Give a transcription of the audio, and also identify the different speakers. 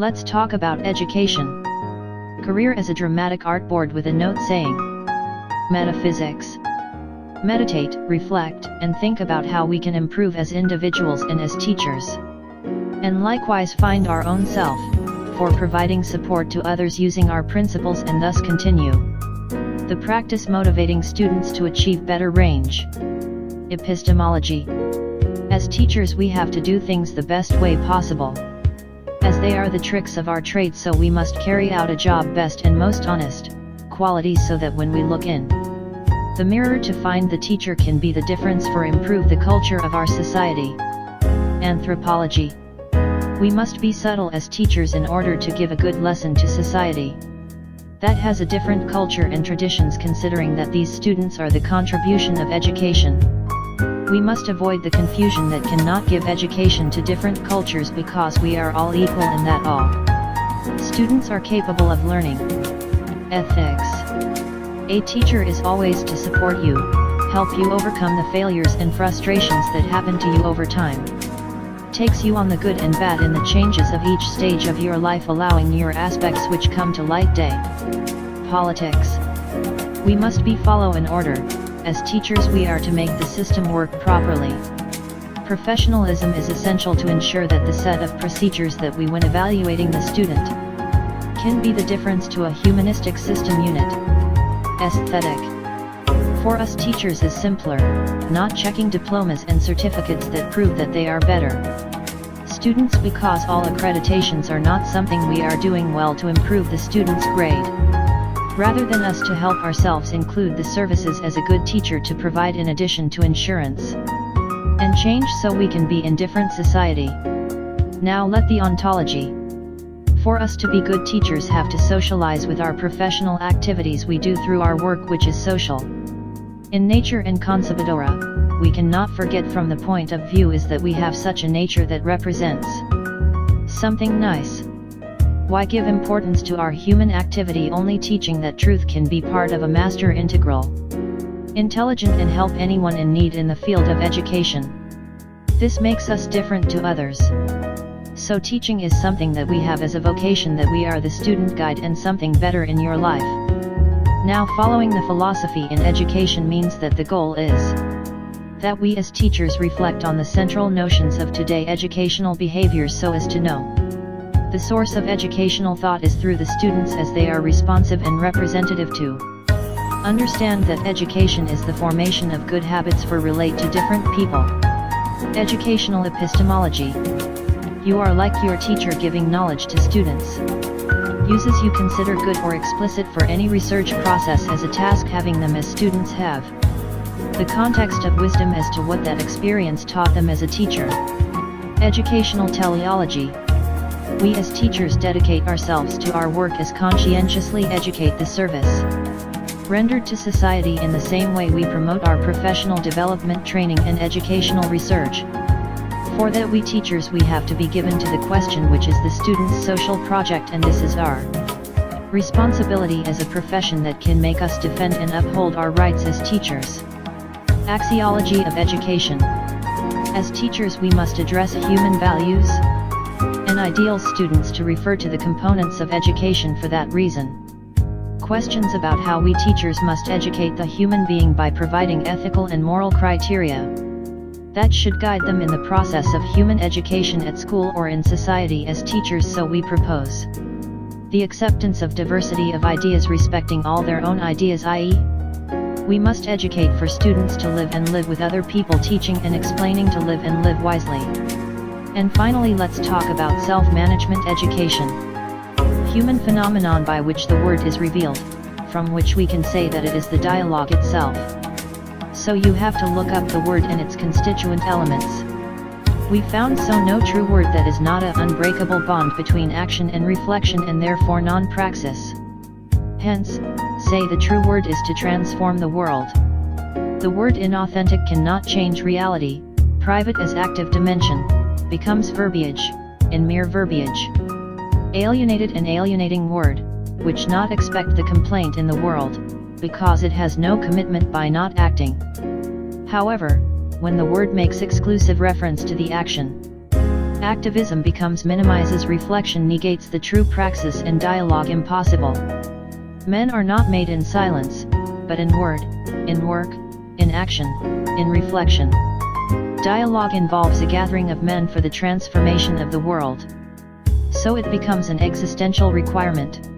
Speaker 1: Let's talk about education. Career as a dramatic artboard with a note saying, Metaphysics. Meditate, reflect, and think about how we can improve as individuals and as teachers. And likewise find our own self, for providing support to others using our principles and thus continue the practice motivating students to achieve better range. Epistemology. As teachers we have to do things the best way possible, as they are the tricks of our trade, so we must carry out a job best and most honest qualities so that when we look in the mirror to find the teacher can be the difference for improve the culture of our society. Anthropology. We must be subtle as teachers in order to give a good lesson to society that has a different culture and traditions, considering that these students are the contribution of education. We must avoid the confusion that cannot give education to different cultures, because we are all equal and that all students are capable of learning. Ethics. A teacher is always to support you, help you overcome the failures and frustrations that happen to you over time. Takes you on the good and bad in the changes of each stage of your life, allowing your aspects which come to light day. Politics. We must be follow in order. As teachers we are to make the system work properly. Professionalism is essential to ensure that the set of procedures that we when evaluating the student can be the difference to a humanistic system unit. Aesthetic. For us teachers is simpler, not checking diplomas and certificates that prove that they are better students, because all accreditations are not something we are doing well to improve the student's grade, rather than us to help ourselves include the services as a good teacher to provide in addition to insurance and change, so we can be in different society. Now let the ontology. For us to be good teachers have to socialize with our professional activities we do through our work, which is social in nature and concebidora. We cannot forget from the point of view is that we have such a nature that represents something nice. Why give importance to our human activity, only teaching that truth can be part of a master integral, intelligent and help anyone in need in the field of education. This makes us different to others. So teaching is something that we have as a vocation, that we are the student guide and something better in your life. Now following the philosophy in education means that the goal is that we as teachers reflect on the central notions of today educational behaviors, so as to know the source of educational thought is through the students, as they are responsive and representative to understand that education is the formation of good habits for relate to different people. Educational epistemology. You are like your teacher, giving knowledge to students. Uses you consider good or explicit for any research process as a task, having them as students have the context of wisdom as to what that experience taught them as a teacher. Educational teleology. We as teachers dedicate ourselves to our work as conscientiously educate the service rendered to society in the same way we promote our professional development, training and educational research. For that we teachers we have to be given to the question which is the student's social project, and this is our responsibility as a profession that can make us defend and uphold our rights as teachers. Axiology of education. As teachers we must address human values and ideals students to refer to the components of education. For that reason, questions about how we teachers must educate the human being by providing ethical and moral criteria that should guide them in the process of human education at school or in society as teachers. So we propose the acceptance of diversity of ideas, respecting all their own ideas, i.e., we must educate for students to live and live with other people, teaching and explaining to live and live wisely. And finally let's talk about self-management education. Human phenomenon by which the word is revealed, from which we can say that it is the dialogue itself. So you have to look up the word and its constituent elements. We found so no true word that is not an unbreakable bond between action and reflection, and therefore non-praxis. Hence, say the true word is to transform the world. The word inauthentic cannot change reality, private as active dimension, becomes verbiage, in mere verbiage. Alienated and alienating word, which not expect the complaint in the world, because it has no commitment by not acting. However, when the word makes exclusive reference to the action, Activism becomes minimizes reflection negates the true praxis and dialogue impossible. Men are not made in silence, but in word, in work, in action, in reflection. Dialogue involves a gathering of men for the transformation of the world. So it becomes an existential requirement.